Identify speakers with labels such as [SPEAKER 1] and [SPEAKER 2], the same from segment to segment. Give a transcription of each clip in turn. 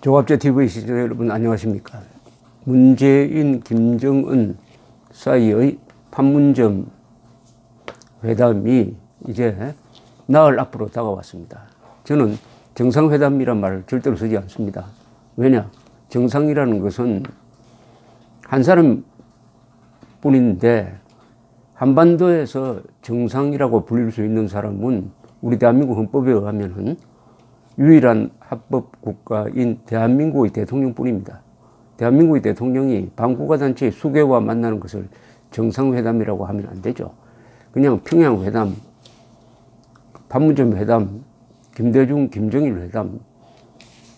[SPEAKER 1] 종합제 TV 시청자 여러분 안녕하십니까. 문재인, 김정은 사이의 판문점 회담이 이제 나흘 앞으로 다가왔습니다. 저는 정상회담이란 말을 절대로 쓰지 않습니다. 왜냐? 정상이라는 것은 한 사람 뿐인데 한반도에서 정상이라고 불릴 수 있는 사람은 우리 대한민국 헌법에 의하면은 유일한 합법 국가인 대한민국의 대통령뿐입니다. 대한민국의 대통령이 반국가단체의 수개와 만나는 것을 정상회담이라고 하면 안 되죠. 그냥 평양회담, 판문점 회담, 김대중, 김정일 회담,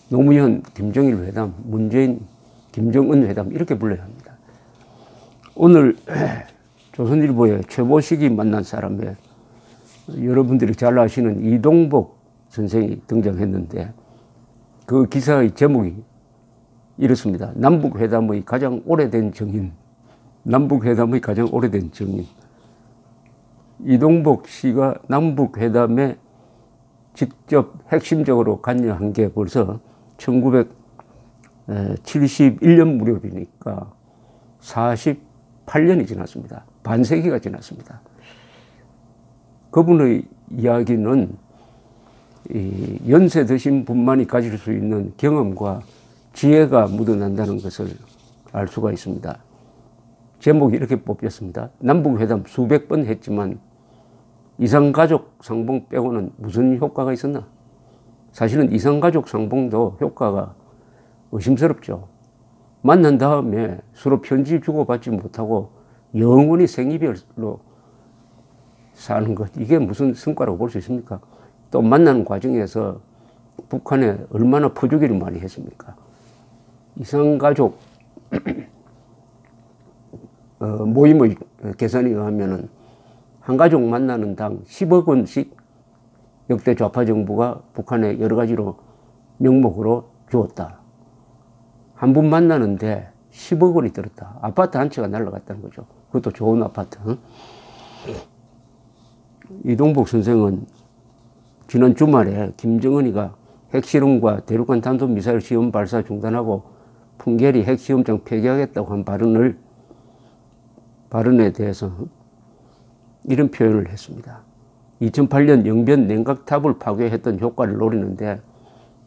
[SPEAKER 1] 노무현, 김정일 회담, 문재인, 김정은 회담 이렇게 불러야 합니다. 오늘 조선일보의 최보식이 만난 사람에 여러분들이 잘 아시는 이동복 선생이 등장했는데 그 기사의 제목이 이렇습니다. 남북회담의 가장 오래된 정인. 남북회담의 가장 오래된 정인. 이동복 씨가 남북회담에 직접 핵심적으로 관여한 게 벌써 1971년 무렵이니까 48년이 지났습니다. 반세기가 지났습니다. 그분의 이야기는 이 연세 드신 분만이 가질 수 있는 경험과 지혜가 묻어난다는 것을 알 수가 있습니다. 제목이 이렇게 뽑혔습니다. 남북회담 수백 번 했지만 이산가족 상봉 빼고는 무슨 효과가 있었나? 사실은 이산가족 상봉도 효과가 의심스럽죠. 만난 다음에 서로 편지 주고받지 못하고 영원히 생이별로 사는 것, 이게 무슨 성과라고 볼 수 있습니까? 또 만나는 과정에서 북한에 얼마나 퍼주기를 많이 했습니까? 이산가족 모임의 계산에 의하면은 한 가족 만나는 당 10억 원씩 역대 좌파 정부가 북한에 여러 가지로 명목으로 주었다. 한 분 만나는데 10억 원이 들었다. 아파트 한 채가 날아갔다는 거죠. 그것도 좋은 아파트. 이동복 선생은 지난 주말에 김정은이가 핵실험과 대륙간 탄도미사일 시험 발사 중단하고 풍계리 핵시험장 폐기하겠다고 한 발언에 대해서 이런 표현을 했습니다. 2008년 영변 냉각탑을 파괴했던 효과를 노리는데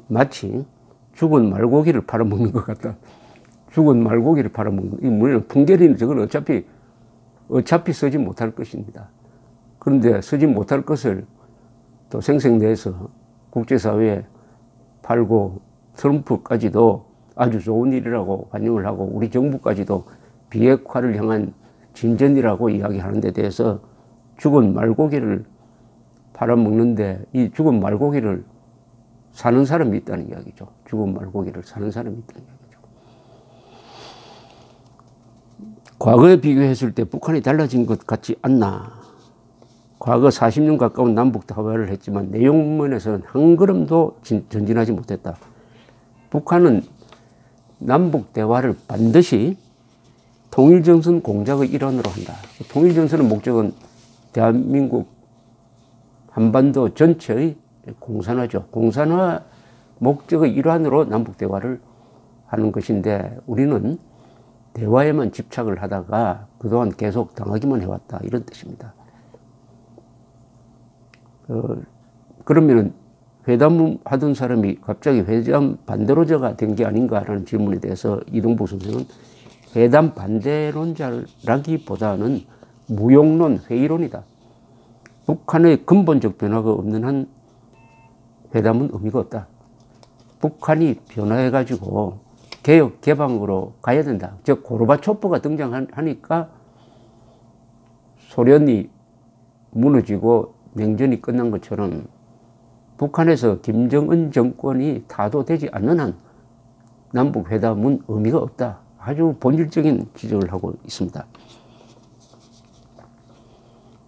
[SPEAKER 1] 마치 죽은 말고기를 팔아먹는 것 같다. 죽은 말고기를 팔아먹는, 물론 풍계리는 저건 어차피 쓰지 못할 것입니다. 그런데 쓰지 못할 것을 또 생색내서 국제사회에 팔고 트럼프까지도 아주 좋은 일이라고 환영을 하고 우리 정부까지도 비핵화를 향한 진전이라고 이야기하는 데 대해서 죽은 말고기를 팔아먹는데 이 죽은 말고기를 사는 사람이 있다는 이야기죠. 죽은 말고기를 사는 사람이 있다는 이야기죠. 과거에 비교했을 때 북한이 달라진 것 같지 않나. 과거 40년 가까운 남북 대화를 했지만 내용면에서는 한 걸음도 전진하지 못했다. 북한은 남북 대화를 반드시 통일정선 공작의 일환으로 한다. 통일정선의 목적은 대한민국 한반도 전체의 공산화죠. 공산화 목적의 일환으로 남북 대화를 하는 것인데 우리는 대화에만 집착을 하다가 그동안 계속 당하기만 해왔다. 이런 뜻입니다. 그러면 회담하던 사람이 갑자기 회담 반대론자가 된 게 아닌가라는 질문에 대해서 이동복 선생은 회담 반대론자라기보다는 무용론, 회의론이다. 북한의 근본적 변화가 없는 한 회담은 의미가 없다. 북한이 변화해가지고 개혁, 개방으로 가야 된다. 즉 고르바초프가 등장하니까 소련이 무너지고 냉전이 끝난 것처럼 북한에서 김정은 정권이 타도되지 않는 한 남북회담은 의미가 없다. 아주 본질적인 지적을 하고 있습니다.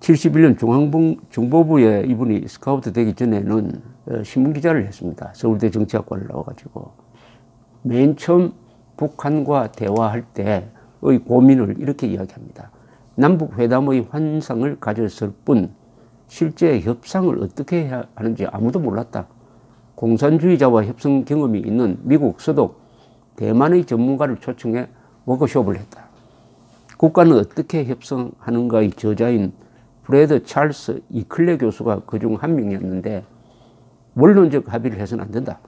[SPEAKER 1] 71년 중보부에 이분이 스카우트 되기 전에는 신문기자를 했습니다. 서울대 정치학과를 나와가지고 맨 처음 북한과 대화할 때의 고민을 이렇게 이야기합니다. 남북회담의 환상을 가졌을 뿐 실제 협상을 어떻게 해야 하는지 아무도 몰랐다. 공산주의자와 협상 경험이 있는 미국, 서독, 대만의 전문가를 초청해 워크숍을 했다. 국가는 어떻게 협상하는가의 저자인 프레드 찰스 이클레 교수가 그중 한 명이었는데 원론적 합의를 해서는 안 된다.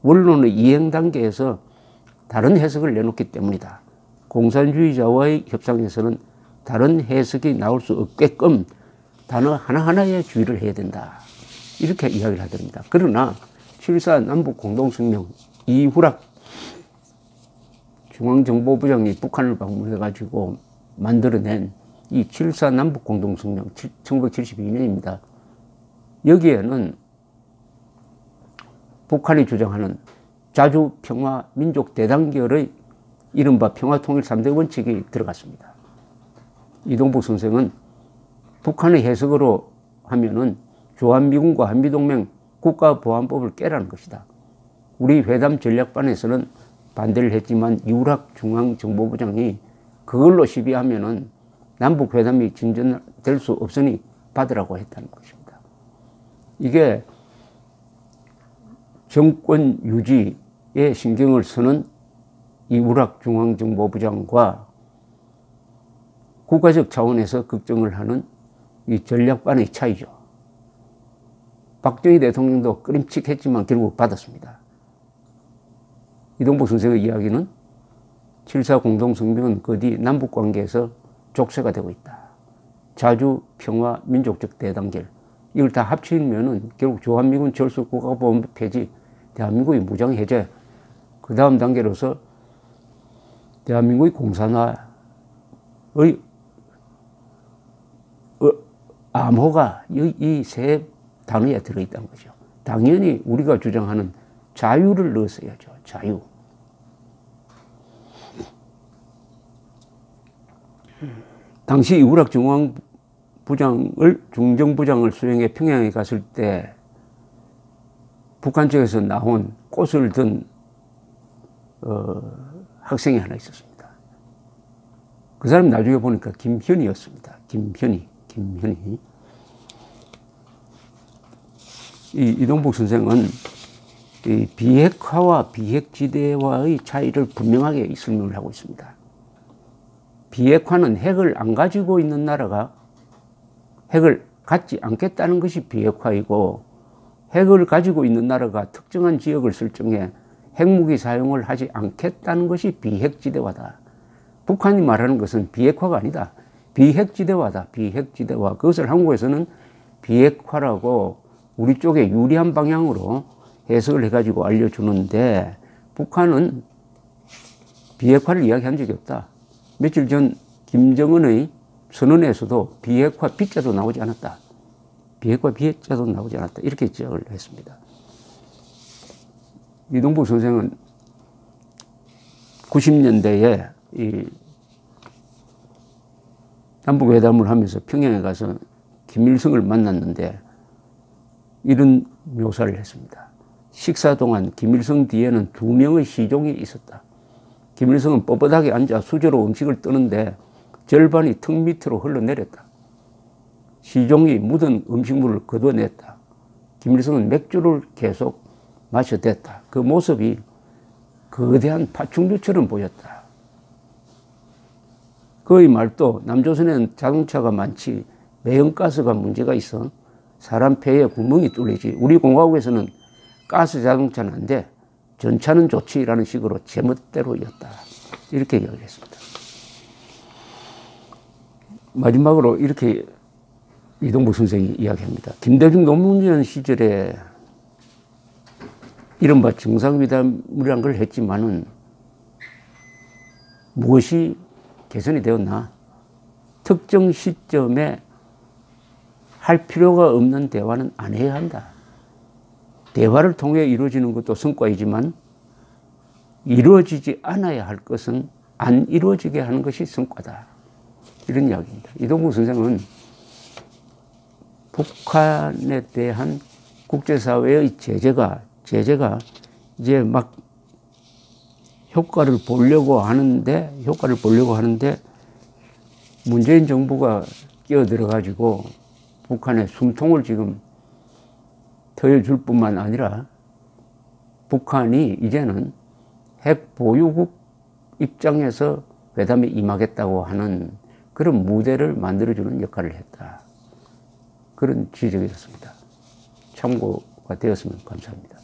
[SPEAKER 1] 원론의 이행 단계에서 다른 해석을 내놓기 때문이다. 공산주의자와의 협상에서는 다른 해석이 나올 수 없게끔 단어 하나하나에 주의를 해야 된다. 이렇게 이야기를 하더랍니다. 그러나 7.4 남북공동성명 이후락 중앙정보부장이 북한을 방문해가지고 만들어낸 이 7.4 남북공동성명 1972년입니다. 여기에는 북한이 주장하는 자주 평화 민족 대단결의 이른바 평화통일 3대 원칙이 들어갔습니다. 이동복 선생은 북한의 해석으로 하면은 주한미군과 한미동맹 국가보안법을 깨라는 것이다. 우리 회담 전략반에서는 반대를 했지만 이우락 중앙정보부장이 그걸로 시비하면은 남북회담이 진전될 수 없으니 받으라고 했다는 것입니다. 이게 정권 유지에 신경을 쓰는 이우락 중앙정보부장과 국가적 차원에서 걱정을 하는 이 전략반의 차이죠. 박정희 대통령도 끄림칙했지만 결국 받았습니다. 이동복 선생의 이야기는 7.4 공동성명은 그 뒤 남북관계에서 족쇄가 되고 있다. 자주, 평화, 민족적 대단결 이걸 다 합치면은 결국 주한미군 철수 국가보안법 폐지, 대한민국의 무장해제, 그 다음 단계로서 대한민국의 공산화의 암호가 이 세 단어에 들어있다는 거죠. 당연히 우리가 주장하는 자유를 넣었어야죠. 자유. 당시 이우락 중정부장을 수행해 평양에 갔을 때 북한 쪽에서 나온 꽃을 든 학생이 하나 있었습니다. 그 사람이 나중에 보니까 김현이었습니다. 김현이. 이동복 선생은 이 비핵화와 비핵지대와의 차이를 분명하게 설명을 하고 있습니다. 비핵화는 핵을 안 가지고 있는 나라가 핵을 갖지 않겠다는 것이 비핵화이고, 핵을 가지고 있는 나라가 특정한 지역을 설정해 핵무기 사용을 하지 않겠다는 것이 비핵지대화다. 북한이 말하는 것은 비핵화가 아니다. 비핵지대화다. 비핵지대화. 그것을 한국에서는 비핵화라고 우리 쪽에 유리한 방향으로 해석을 해가지고 알려주는데, 북한은 비핵화를 이야기한 적이 없다. 며칠 전 김정은의 선언에서도 비핵화 B자도 나오지 않았다. 비핵화 B자도 나오지 않았다. 이렇게 지적을 했습니다. 이동복 선생은 90년대에 이 남북회담을 하면서 평양에 가서 김일성을 만났는데 이런 묘사를 했습니다. 식사 동안 김일성 뒤에는 2명의 시종이 있었다. 김일성은 뻣뻣하게 앉아 수저로 음식을 뜨는데 절반이 턱 밑으로 흘러내렸다. 시종이 묻은 음식물을 걷어냈다. 김일성은 맥주를 계속 마셔댔다. 그 모습이 거대한 파충류처럼 보였다. 그의 말도 남조선에는 자동차가 많지 매연가스가 문제가 있어 사람 폐에 구멍이 뚫리지, 우리 공화국에서는 가스 자동차는 안 돼, 전차는 좋지라는 식으로 제멋대로였다. 이렇게 이야기했습니다. 마지막으로 이렇게 이동복 선생이 이야기합니다. 김대중 노무현 시절에 이른바 정상회담이란 걸 했지만은 무엇이 개선이 되었나? 특정 시점에 할 필요가 없는 대화는 안 해야 한다. 대화를 통해 이루어지는 것도 성과이지만 이루어지지 않아야 할 것은 안 이루어지게 하는 것이 성과다. 이런 이야기입니다. 이동국 선생은 북한에 대한 국제사회의 제재가 이제 막 효과를 보려고 하는데 문재인 정부가 끼어들어가지고 북한의 숨통을 지금 터여줄 뿐만 아니라 북한이 이제는 핵 보유국 입장에서 회담에 임하겠다고 하는 그런 무대를 만들어주는 역할을 했다. 그런 지적이었습니다. 참고가 되었으면 감사합니다.